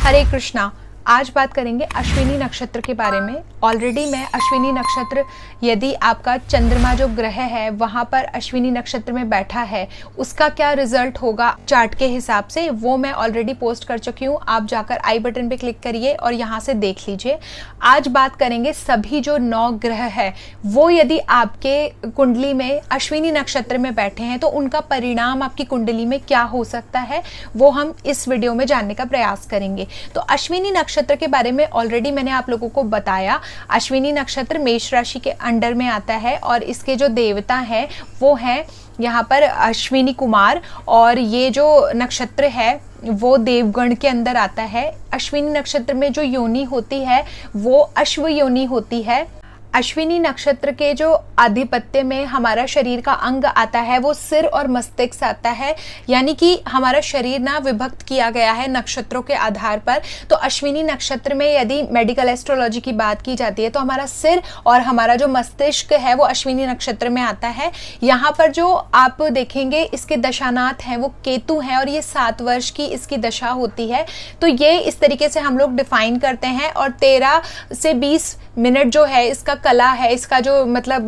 हरे कृष्णा। आज बात करेंगे अश्विनी नक्षत्र के बारे में। ऑलरेडी मैं अश्विनी नक्षत्र, यदि आपका चंद्रमा जो ग्रह है वहाँ पर अश्विनी नक्षत्र में बैठा है, उसका क्या रिजल्ट होगा चार्ट के हिसाब से, वो मैं ऑलरेडी पोस्ट कर चुकी हूँ। आप जाकर आई बटन पे क्लिक करिए और यहाँ से देख लीजिए। आज बात करेंगे सभी जो 9 ग्रह है वो यदि आपके कुंडली में अश्विनी नक्षत्र में बैठे हैं तो उनका परिणाम आपकी कुंडली में क्या हो सकता है, वो हम इस वीडियो में जानने का प्रयास करेंगे। तो अश्विनी नक्षत्र के बारे में ऑलरेडी मैंने आप लोगों को बताया। अश्विनी नक्षत्र मेष राशि के अंडर में आता है और इसके जो देवता है वो है यहाँ पर अश्विनी कुमार, और ये जो नक्षत्र है वो देवगण के अंदर आता है। अश्विनी नक्षत्र में जो योनि होती है वो अश्व योनि होती है। अश्विनी नक्षत्र के जो आधिपत्य में हमारा शरीर का अंग आता है वो सिर और मस्तिष्क आता है, यानी कि हमारा शरीर ना विभक्त किया गया है नक्षत्रों के आधार पर। तो अश्विनी नक्षत्र में यदि मेडिकल एस्ट्रोलॉजी की बात की जाती है तो हमारा सिर और हमारा जो मस्तिष्क है वो अश्विनी नक्षत्र में आता है। यहाँ पर जो आप देखेंगे इसके दशानाथ हैं वो केतु हैं और ये 7 वर्ष की इसकी दशा होती है। तो ये इस तरीके से हम लोग डिफाइन करते हैं। और 13 से 20 मिनट जो है इसका कला है, इसका जो मतलब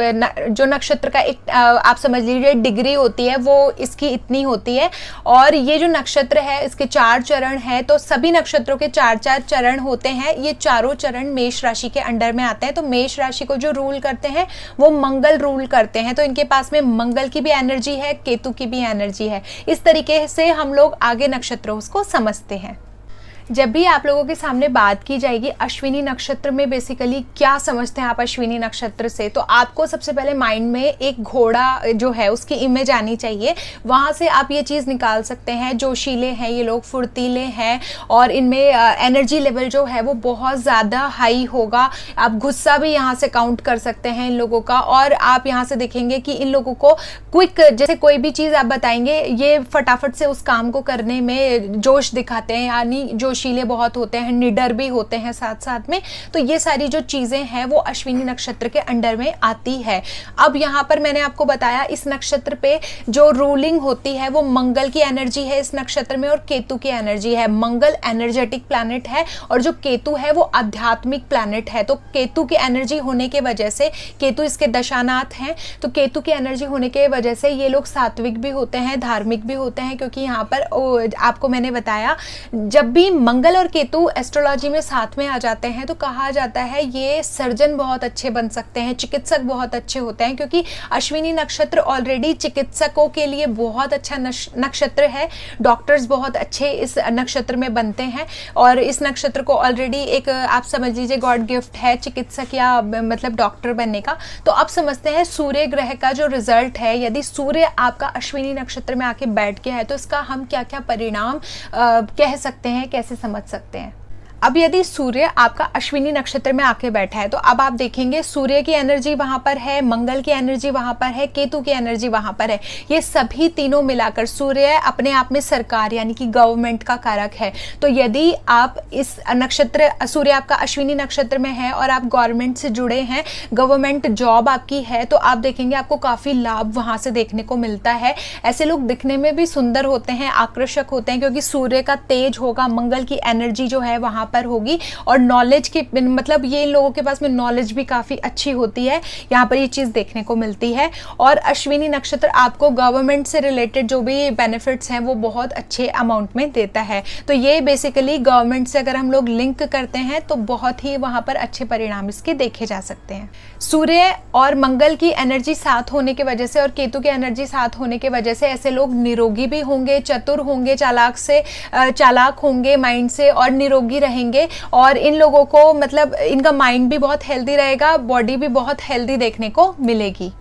जो नक्षत्र का एक आप समझ लीजिए डिग्री होती है वो इसकी इतनी होती है। और ये जो नक्षत्र है इसके 4 चरण है, तो सभी नक्षत्रों के 4-4 चरण होते हैं। ये चारों चरण मेष राशि के अंडर में आते हैं। तो मेष राशि को जो रूल करते हैं वो मंगल रूल करते हैं। तो इनके पास में मंगल की भी एनर्जी है, केतु की भी एनर्जी है। इस तरीके से हम लोग आगे नक्षत्रों को समझते हैं। जब भी आप लोगों के सामने बात की जाएगी अश्विनी नक्षत्र में बेसिकली क्या समझते हैं आप अश्विनी नक्षत्र से, तो आपको सबसे पहले माइंड में एक घोड़ा जो है उसकी इमेज आनी चाहिए। वहाँ से आप ये चीज़ निकाल सकते हैं, जोशीले हैं ये लोग, फुर्तीले हैं और इनमें एनर्जी लेवल जो है वो बहुत ज़्यादा हाई होगा। आप गुस्सा भी यहाँ से काउंट कर सकते हैं इन लोगों का। और आप यहाँ से देखेंगे कि इन लोगों को क्विक, जैसे कोई भी चीज़ आप बताएंगे ये फटाफट से उस काम को करने में जोश दिखाते हैं, यानी जोशीले बहुत होते हैं, निडर भी होते हैं साथ साथ में। तो ये सारी जो चीजें हैं वो अश्विनी नक्षत्र के अंडर में आती है। अब यहाँ पर मैंने आपको बताया इस नक्षत्र पे जो रूलिंग होती है वो मंगल की एनर्जी है इस नक्षत्र में और केतु की एनर्जी है। मंगल एनर्जेटिक प्लैनेट है और जो केतु है वो आध्यात्मिक प्लैनेट है। तो केतु की एनर्जी होने के वजह से, केतु इसके दशानाथ हैं, तो केतु की एनर्जी होने के वजह से ये लोग सात्विक भी होते हैं, धार्मिक भी होते हैं। क्योंकि यहाँ पर आपको मैंने बताया जब भी मंगल और केतु एस्ट्रोलॉजी में साथ में आ जाते हैं तो कहा जाता है ये सर्जन बहुत अच्छे बन सकते हैं, चिकित्सक बहुत अच्छे होते हैं। क्योंकि अश्विनी नक्षत्र ऑलरेडी चिकित्सकों के लिए बहुत अच्छा नक्षत्र है। डॉक्टर्स बहुत अच्छे इस नक्षत्र में बनते हैं और इस नक्षत्र को ऑलरेडी एक आप समझ लीजिए गॉड गिफ्ट है चिकित्सक या मतलब डॉक्टर बनने का। तो अब समझते हैं सूर्य ग्रह का जो रिजल्ट है, यदि सूर्य आपका अश्विनी नक्षत्र में आके बैठ गया है तो इसका हम क्या क्या परिणाम कह सकते हैं, कैसे समझ सकते हैं। अब यदि सूर्य आपका अश्विनी नक्षत्र में आके बैठा है तो अब आप देखेंगे सूर्य की एनर्जी वहां पर है, मंगल की एनर्जी वहां पर है, केतु की एनर्जी वहां पर है। ये सभी तीनों मिलाकर सूर्य अपने आप में सरकार यानी कि गवर्नमेंट का कारक है। तो यदि आप इस नक्षत्र, सूर्य आपका अश्विनी नक्षत्र में है और आप गवर्नमेंट से जुड़े हैं, गवर्नमेंट जॉब आपकी है, तो आप देखेंगे आपको काफी लाभ वहां से देखने को मिलता है। ऐसे लोग दिखने में भी सुंदर होते हैं, आकर्षक होते हैं, क्योंकि सूर्य का तेज होगा, मंगल की एनर्जी जो है वहां पर होगी और नॉलेज के मतलब ये लोगों के पास में नॉलेज भी काफी अच्छी होती है। यहाँ पर ये चीज देखने को मिलती है। और अश्विनी नक्षत्र आपको गवर्नमेंट से रिलेटेड जो भी बेनिफिट्स हैं वो बहुत अच्छे अमाउंट में देता है। तो ये बेसिकली गवर्नमेंट से अगर हम लोग लिंक करते हैं तो बहुत ही वहां पर अच्छे परिणाम इसके देखे जा सकते हैं। सूर्य और मंगल की एनर्जी साथ होने की वजह से और केतु की एनर्जी साथ होने की वजह से ऐसे लोग निरोगी भी होंगे, चतुर होंगे, चालाक होंगे माइंड से और निरोगी रहेंगे। और इन लोगों को मतलब इनका माइंड भी बहुत हेल्दी रहेगा, बॉडी भी बहुत हेल्दी देखने को मिलेगी।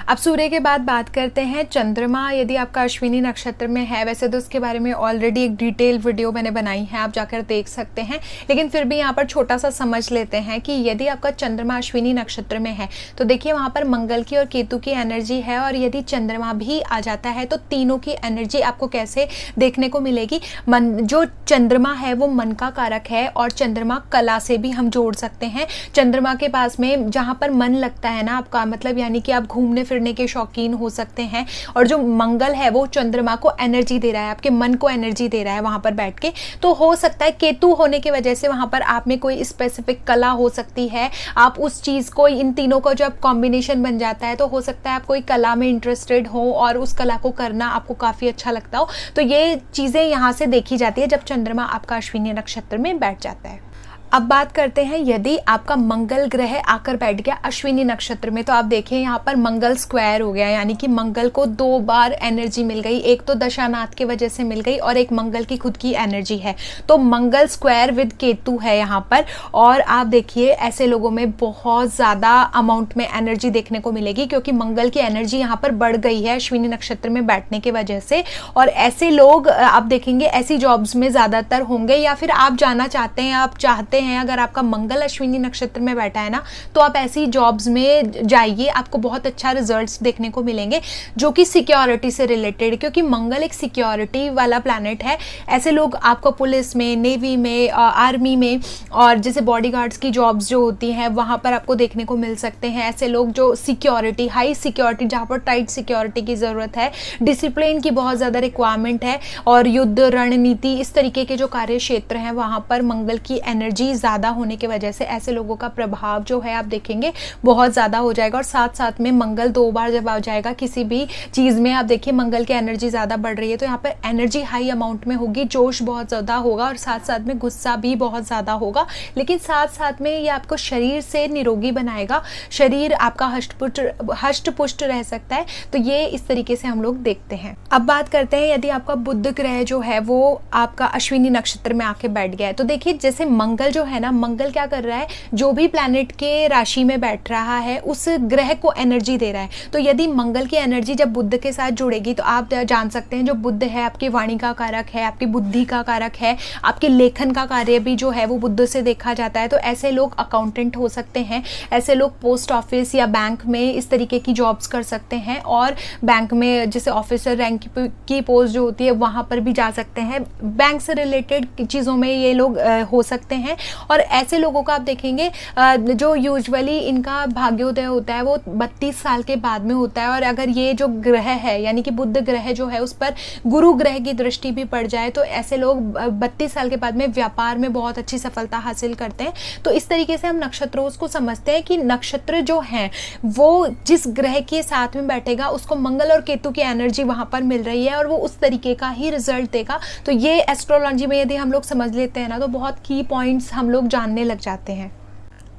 अब सूर्य के बाद बात करते हैं चंद्रमा। यदि आपका अश्विनी नक्षत्र में है, वैसे तो उसके बारे में ऑलरेडी एक डिटेल वीडियो मैंने बनाई है, आप जाकर देख सकते हैं, लेकिन फिर भी यहाँ पर छोटा सा समझ लेते हैं कि यदि आपका चंद्रमा अश्विनी नक्षत्र में है तो देखिए वहाँ पर मंगल की और केतु की एनर्जी है। और यदि चंद्रमा भी आ जाता है तो तीनों की एनर्जी आपको कैसे देखने को मिलेगी। जो चंद्रमा है वो मन का कारक है और चंद्रमा कला से भी हम जोड़ सकते हैं। चंद्रमा के पास में जहाँ पर मन लगता है ना आपका, मतलब यानी कि आप घूमने फिरने के शौकीन हो सकते हैं। और जो मंगल है वो चंद्रमा को एनर्जी दे रहा है, आपके मन को एनर्जी दे रहा है वहां पर बैठ के। तो हो सकता है केतु होने की वजह से वहां पर आप में कोई स्पेसिफिक कला हो सकती है, आप उस चीज को, इन तीनों का जब कॉम्बिनेशन बन जाता है तो हो सकता है आप कोई कला में इंटरेस्टेड हो और उस कला को करना आपको काफी अच्छा लगता हो। तो ये चीजें यहाँ से देखी जाती है जब चंद्रमा आपका अश्विनी नक्षत्र में बैठ जाता है। अब बात करते हैं यदि आपका मंगल ग्रह आकर बैठ गया अश्विनी नक्षत्र में, तो आप देखिए यहाँ पर मंगल स्क्वायर हो गया, यानी कि मंगल को 2 बार एनर्जी मिल गई। एक तो दशानाथ की वजह से मिल गई और एक मंगल की खुद की एनर्जी है। तो मंगल स्क्वायर विद केतु है यहाँ पर। और आप देखिए ऐसे लोगों में बहुत ज़्यादा अमाउंट में एनर्जी देखने को मिलेगी, क्योंकि मंगल की एनर्जी यहाँ पर बढ़ गई है अश्विनी नक्षत्र में बैठने की वजह से। और ऐसे लोग आप देखेंगे ऐसी जॉब्स में ज़्यादातर होंगे, या फिर आप जाना चाहते हैं, आप चाहते हैं, अगर आपका मंगल अश्विनी नक्षत्र में बैठा है ना, तो आप ऐसी जॉब्स में जाइए, आपको बहुत अच्छा रिजल्ट्स देखने को मिलेंगे जो कि सिक्योरिटी से रिलेटेड, क्योंकि मंगल एक सिक्योरिटी वाला प्लैनेट है। ऐसे लोग आपको पुलिस में, नेवी में, आर्मी में, और जैसे बॉडीगार्ड्स की जॉब्स जो होती हैं वहां पर आपको देखने को मिल सकते हैं। ऐसे लोग जो सिक्योरिटी, हाई सिक्योरिटी, जहां पर टाइट सिक्योरिटी की जरूरत है, डिसिप्लिन की बहुत ज्यादा रिक्वायरमेंट है, और युद्ध रणनीति, इस तरीके के जो कार्य क्षेत्र हैं वहां पर मंगल की एनर्जी ज्यादा होने की वजह से ऐसे लोगों का प्रभाव जो है आप देखेंगे बहुत ज्यादा हो जाएगा। और साथ साथ में मंगल 2 बार जब आ जाएगा किसी भी चीज में, आप देखिए मंगल की एनर्जी ज्यादा बढ़ रही है, तो यहाँ पर एनर्जी हाई अमाउंट में होगी, जोश बहुत ज्यादा होगा, और साथ साथ में गुस्सा भी बहुत ज्यादा होगा। लेकिन साथ साथ में ये आपको शरीर से निरोगी बनाएगा, शरीर आपका हष्ट पुष्ट रह सकता है। तो ये इस तरीके से हम लोग देखते हैं। अब बात करते हैं यदि आपका बुध ग्रह जो है वो आपका अश्विनी नक्षत्र में आके बैठ गया है, तो देखिए जैसे मंगल जो है ना, मंगल क्या कर रहा है, जो भी प्लैनेट के राशि में बैठ रहा है उस ग्रह को एनर्जी दे रहा है। तो यदि मंगल की एनर्जी जब बुध के साथ जुड़ेगी तो आप जान सकते हैं जो बुध है आपकी वाणी का कारक है, आपकी बुद्धि का कारक है, आपके लेखन का कार्य भी जो है वो बुध से देखा जाता है। तो ऐसे लोग अकाउंटेंट हो सकते हैं, ऐसे लोग पोस्ट ऑफिस या बैंक में इस तरीके की जॉब्स कर सकते हैं, और बैंक में जैसे ऑफिसर रैंक की पोस्ट जो होती है वहां पर भी जा सकते हैं। बैंक से रिलेटेड चीज़ों में ये लोग हो सकते हैं। और ऐसे लोगों का आप देखेंगे जो यूजुअली इनका भाग्योदय होता है वो 32 साल के बाद में होता है। और अगर ये जो ग्रह है यानी कि बुध ग्रह जो है उस पर गुरु ग्रह की दृष्टि भी पड़ जाए तो ऐसे लोग 32 साल के बाद में व्यापार में बहुत अच्छी सफलता हासिल करते हैं। तो इस तरीके से हम नक्षत्रों को समझते हैं कि नक्षत्र जो है वो जिस ग्रह के साथ में बैठेगा उसको मंगल और केतु की एनर्जी वहां पर मिल रही है और वो उस तरीके का ही रिजल्ट देगा। तो ये एस्ट्रोलॉजी में यदि हम लोग समझ लेते हैं ना तो बहुत की पॉइंट्स हम लोग जानने लग जाते हैं।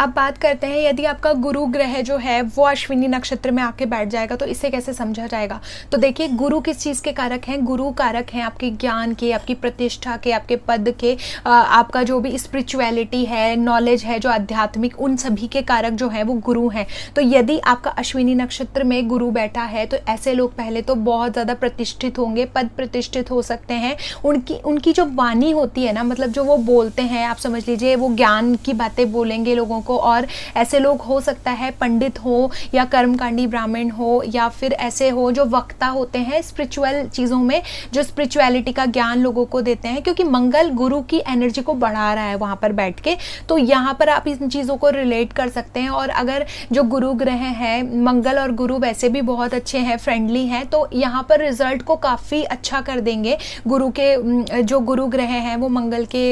अब बात करते हैं यदि आपका गुरु ग्रह जो है वो अश्विनी नक्षत्र में आके बैठ जाएगा तो इसे कैसे समझा जाएगा। तो देखिए गुरु किस चीज़ के कारक हैं, गुरु कारक हैं आपके ज्ञान के, आपकी प्रतिष्ठा के, आपके पद के, आपका जो भी स्पिरिचुअलिटी है, नॉलेज है, जो आध्यात्मिक, उन सभी के कारक जो है वो गुरु हैं। तो यदि आपका अश्विनी नक्षत्र में गुरु बैठा है तो ऐसे लोग पहले तो बहुत ज़्यादा प्रतिष्ठित होंगे, पद प्रतिष्ठित हो सकते हैं। उनकी जो वाणी होती है ना, मतलब जो वो बोलते हैं, आप समझ लीजिए वो ज्ञान की बातें बोलेंगे लोगों को। और ऐसे लोग हो सकता है पंडित हो या कर्मकांडी ब्राह्मण हो या फिर ऐसे हो जो वक्ता होते हैं स्पिरिचुअल चीज़ों में, जो स्पिरिचुअलिटी का ज्ञान लोगों को देते हैं, क्योंकि मंगल गुरु की एनर्जी को बढ़ा रहा है वहाँ पर बैठ के। तो यहाँ पर आप इन चीज़ों को रिलेट कर सकते हैं। और अगर जो गुरु ग्रह है, मंगल और गुरु वैसे भी बहुत अच्छे हैं, फ्रेंडली हैं, तो यहाँ पर रिजल्ट को काफ़ी अच्छा कर देंगे। गुरु के जो गुरु ग्रह हैं वो मंगल के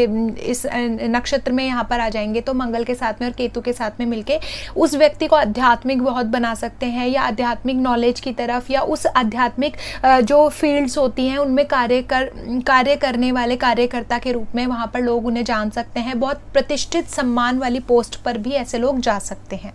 इस नक्षत्र में यहाँ पर आ जाएंगे तो मंगल के साथ में और केतु के साथ में मिलके उस व्यक्ति को आध्यात्मिक बहुत बना सकते हैं, या आध्यात्मिक नॉलेज की तरफ, या उस आध्यात्मिक जो फील्ड्स होती हैं उनमें कार्य करने वाले कार्यकर्ता के रूप में वहां पर लोग उन्हें जान सकते हैं। बहुत प्रतिष्ठित सम्मान वाली पोस्ट पर भी ऐसे लोग जा सकते हैं।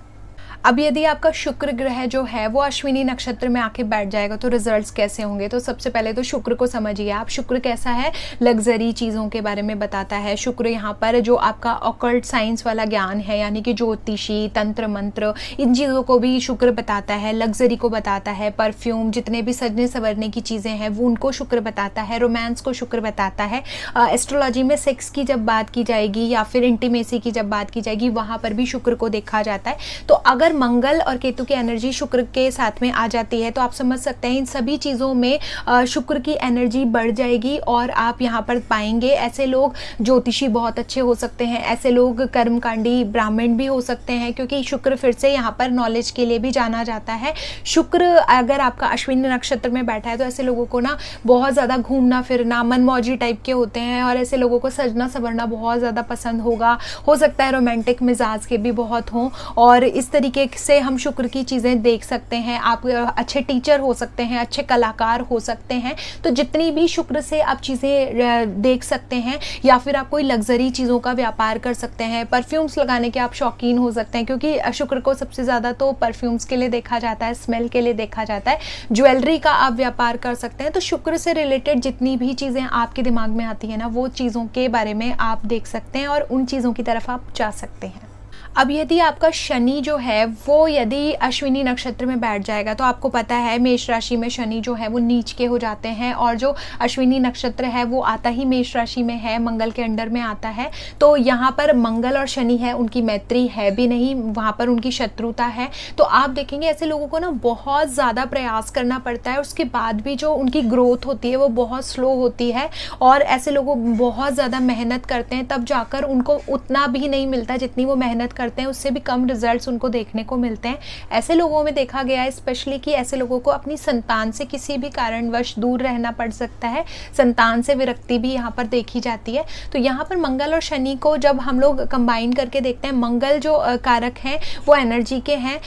अब यदि आपका शुक्र ग्रह जो है वो अश्विनी नक्षत्र में आके बैठ जाएगा तो रिजल्ट्स कैसे होंगे। तो सबसे पहले तो शुक्र को समझिए आप। शुक्र कैसा है, लग्जरी चीज़ों के बारे में बताता है। शुक्र यहाँ पर जो आपका ऑकल्ट साइंस वाला ज्ञान है, यानी कि ज्योतिषी, तंत्र मंत्र, इन चीज़ों को भी शुक्र बताता है। लग्जरी को बताता है, परफ्यूम, जितने भी सजने संवरने की चीज़ें हैं वो उनको शुक्र बताता है। रोमांस को शुक्र बताता है। एस्ट्रोलॉजी में सेक्स की जब बात की जाएगी या फिर इंटीमेसी की जब बात की जाएगी वहाँ पर भी शुक्र को देखा जाता है। तो अगर अगर मंगल और केतु की एनर्जी शुक्र के साथ में आ जाती है तो आप समझ सकते हैं इन सभी चीज़ों में शुक्र की एनर्जी बढ़ जाएगी और आप यहाँ पर पाएंगे ऐसे लोग ज्योतिषी बहुत अच्छे हो सकते हैं, ऐसे लोग कर्मकांडी ब्राह्मण भी हो सकते हैं, क्योंकि शुक्र फिर से यहाँ पर नॉलेज के लिए भी जाना जाता है। शुक्र अगर आपका अश्विनी नक्षत्र में बैठा है तो ऐसे लोगों को ना बहुत ज़्यादा घूमना फिरना, मनमौजी टाइप के होते हैं और ऐसे लोगों को सजना संवरना बहुत ज़्यादा पसंद होगा। हो सकता है रोमांटिक मिजाज के भी बहुत हों और इस तरीके से हम शुक्र की चीज़ें देख सकते हैं। आप अच्छे टीचर हो सकते हैं, अच्छे कलाकार हो सकते हैं, तो जितनी भी शुक्र से आप चीज़ें देख सकते हैं, या फिर आप कोई लग्जरी चीज़ों का व्यापार कर सकते हैं। परफ्यूम्स लगाने के आप शौकीन हो सकते हैं, क्योंकि शुक्र को सबसे ज़्यादा तो परफ्यूम्स के लिए देखा जाता है, स्मेल के लिए देखा जाता है। ज्वेलरी का आप व्यापार कर सकते हैं। तो शुक्र से रिलेटेड जितनी भी चीज़ें आपके दिमाग में आती है ना, वो चीज़ों के बारे में आप देख सकते हैं और उन चीज़ों की तरफ आप जा सकते हैं। अब यदि आपका शनि जो है वो यदि अश्विनी नक्षत्र में बैठ जाएगा, तो आपको पता है मेष राशि में शनि जो है वो नीच के हो जाते हैं और जो अश्विनी नक्षत्र है वो आता ही मेष राशि में है, मंगल के अंडर में आता है। तो यहाँ पर मंगल और शनि है, उनकी मैत्री है भी नहीं, वहाँ पर उनकी शत्रुता है। तो आप देखेंगे ऐसे लोगों को ना बहुत ज़्यादा प्रयास करना पड़ता है, उसके बाद भी जो उनकी ग्रोथ होती है वो बहुत स्लो होती है और ऐसे लोग बहुत ज़्यादा मेहनत करते हैं, तब जाकर उनको उतना भी नहीं मिलता जितनी वो मेहनत करते हैं, उससे भी कम रिजल्ट्स उनको देखने को मिलते हैं। ऐसे लोगों में देखा गया है स्पेशली कि ऐसे लोगों को अपनी संतान से किसी भी कारणवश दूर रहना पड़ सकता है, संतान से विरक्ति भी यहाँ पर देखी जाती है। तो यहाँ पर मंगल और शनि को जब हम लोग कंबाइन करके देखते हैं, मंगल जो कारक हैं वो एनर्जी के हैं,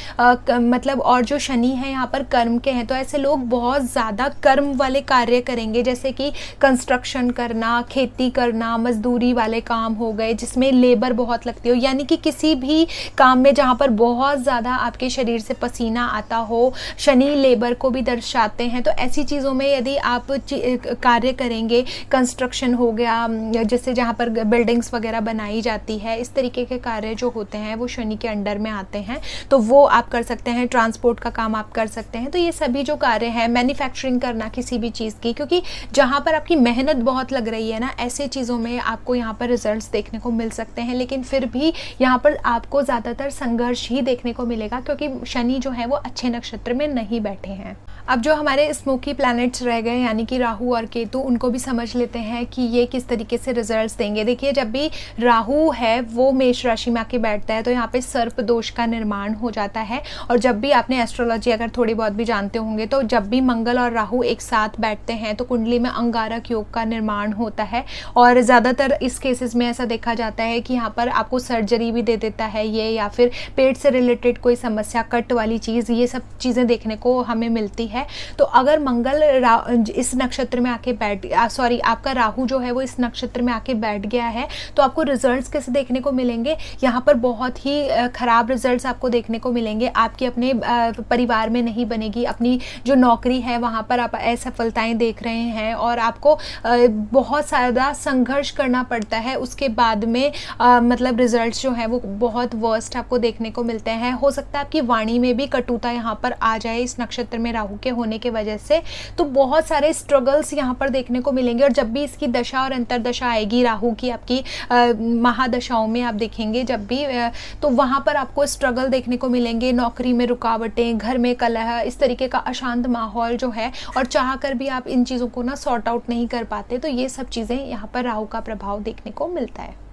मतलब और जो शनि है यहाँ पर कर्म के हैं। तो ऐसे लोग बहुत ज़्यादा कर्म वाले कार्य करेंगे, जैसे कि कंस्ट्रक्शन करना, खेती करना, मजदूरी वाले काम हो गए जिसमें लेबर बहुत लगती हो, यानी कि किसी भी काम में जहाँ पर बहुत ज़्यादा आपके शरीर से पसीना आता हो। शनि लेबर को भी दर्शाते हैं, तो ऐसी चीज़ों में यदि आप कार्य करेंगे, कंस्ट्रक्शन हो गया, जैसे जहाँ पर बिल्डिंग्स वगैरह बनाई जाती है, इस तरीके के कार्य जो होते हैं वो शनि के अंडर में आते हैं, तो वो आप कर सकते हैं। ट्रांसपोर्ट का काम आप कर सकते हैं। तो ये सभी जो कार्य हैं, मैन्युफैक्चरिंग करना किसी भी चीज़ की, क्योंकि जहाँ पर आपकी मेहनत बहुत लग रही है ना, ऐसे चीज़ों में आपको यहाँ पर रिजल्ट्स देखने को मिल सकते हैं। लेकिन फिर भी यहाँ पर आपको ज़्यादातर संघर्ष ही देखने को मिलेगा, क्योंकि शनि जो है वो अच्छे नक्षत्र में नहीं बैठे हैं। अब जो हमारे स्मोकी प्लैनेट्स रह गए यानी कि राहु और केतु, उनको भी समझ लेते हैं कि ये किस तरीके से रिजल्ट्स देंगे। देखिए, जब भी राहु है वो मेष राशि में आके बैठता है तो यहाँ पे सर्प दोष का निर्माण हो जाता है। और जब भी आपने एस्ट्रोलॉजी अगर थोड़ी बहुत भी जानते होंगे, तो जब भी मंगल और राहु एक साथ बैठते हैं तो कुंडली में अंगारक योग का निर्माण होता है। और ज़्यादातर इस केसेस में ऐसा देखा जाता है कि यहाँ पर आपको सर्जरी भी दे देता है ये, या फिर पेट से रिलेटेड कोई समस्या, कट वाली चीज़, ये सब चीज़ें देखने को हमें मिलती है। तो अगर मंगल इस नक्षत्र में आके आपका राहु जो है वो इस नक्षत्र में आके बैठ गया है, तो आपको रिजल्ट्स कैसे देखने को मिलेंगे? यहाँ पर बहुत ही खराब रिजल्ट्स आपको देखने को मिलेंगे। आपके अपने परिवार में नहीं बनेगी, अपनी जो नौकरी है वहाँ पर आप असफलताएं देख रहे हैं और आपको बहुत ज़्यादा संघर्ष करना पड़ता है। उसके बाद में मतलब रिजल्ट्स जो है वो बहुत वर्स्ट आपको देखने को मिलते हैं। हो सकता है आपकी वाणी में भी कटुता यहाँ पर आ जाए इस नक्षत्र में राहु के होने की वजह से। तो बहुत सारे स्ट्रगल्स यहाँ पर देखने को मिलेंगे। और जब भी इसकी दशा और अंतरदशा आएगी राहु की, आपकी महादशाओं में आप देखेंगे जब भी, तो वहाँ पर आपको स्ट्रगल देखने को मिलेंगे। नौकरी में रुकावटें, घर में कलह, इस तरीके का अशांत माहौल जो है, और चाह कर भी आप इन चीज़ों को ना सॉर्ट आउट नहीं कर पाते। तो ये सब चीज़ें यहाँ पर राहु का प्रभाव देखने को मिलता है।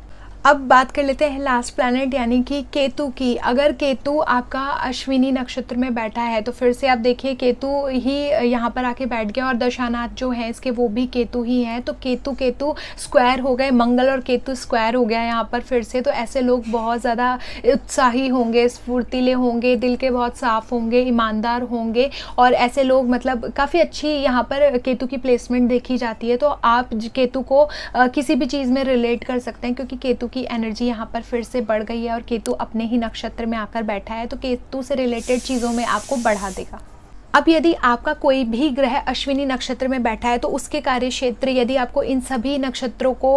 अब बात कर लेते हैं लास्ट प्लैनेट यानी कि केतु की। अगर केतु आपका अश्विनी नक्षत्र में बैठा है तो फिर से आप देखिए केतु ही यहाँ पर आके बैठ गया और दशानाथ जो है इसके वो भी केतु ही हैं। तो केतु स्क्वायर हो गए, मंगल और केतु स्क्वायर हो गया यहाँ पर फिर से। तो ऐसे लोग बहुत ज़्यादा उत्साही होंगे, स्फूर्तिले होंगे, दिल के बहुत साफ होंगे, ईमानदार होंगे, और ऐसे लोग मतलब काफ़ी अच्छी यहाँ पर केतु की प्लेसमेंट देखी जाती है। तो आप केतु को किसी भी चीज़ में रिलेट कर सकते हैं, क्योंकि केतु की एनर्जी यहाँ पर फिर से बढ़ गई है और केतु अपने ही नक्षत्र में आकर बैठा है, तो केतु से रिलेटेड चीज़ों में आपको बढ़ा देगा। अब यदि आपका कोई भी ग्रह अश्विनी नक्षत्र में बैठा है तो उसके कार्य क्षेत्र, यदि आपको इन सभी नक्षत्रों को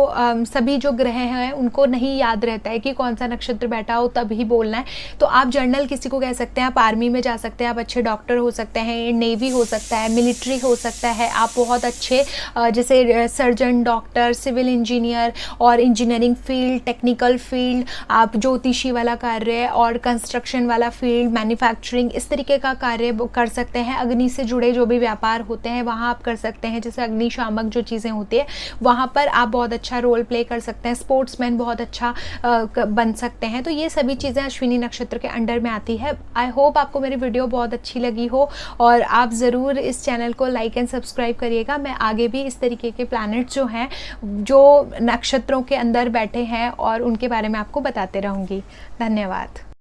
सभी जो ग्रह हैं उनको नहीं याद रहता है कि कौन सा नक्षत्र बैठा हो तभी बोलना है, तो आप जनरल किसी को कह सकते हैं, आप आर्मी में जा सकते हैं, आप अच्छे डॉक्टर हो सकते हैं, नेवी हो सकता है, मिलिट्री हो सकता है, आप बहुत अच्छे जैसे सर्जन, डॉक्टर, सिविल इंजीनियर और इंजीनियरिंग फील्ड, टेक्निकल फील्ड, आप ज्योतिषी वाला कार्य और कंस्ट्रक्शन वाला फील्ड, मैन्युफैक्चरिंग, इस तरीके का कार्य कर सकते हैं। अग्नि से जुड़े जो भी व्यापार होते हैं वहाँ आप कर सकते हैं, जैसे अग्निशामक जो चीज़ें होती है वहाँ पर आप बहुत अच्छा रोल प्ले कर सकते हैं, स्पोर्ट्समैन बहुत अच्छा बन सकते हैं। तो ये सभी चीज़ें अश्विनी नक्षत्र के अंडर में आती है। आई होप आपको मेरी वीडियो बहुत अच्छी लगी हो और आप ज़रूर इस चैनल को लाइक एंड सब्सक्राइब करिएगा। मैं आगे भी इस तरीके के प्लैनेट्स जो हैं जो नक्षत्रों के अंदर बैठे हैं और उनके बारे में आपको बताते रहूँगी। धन्यवाद।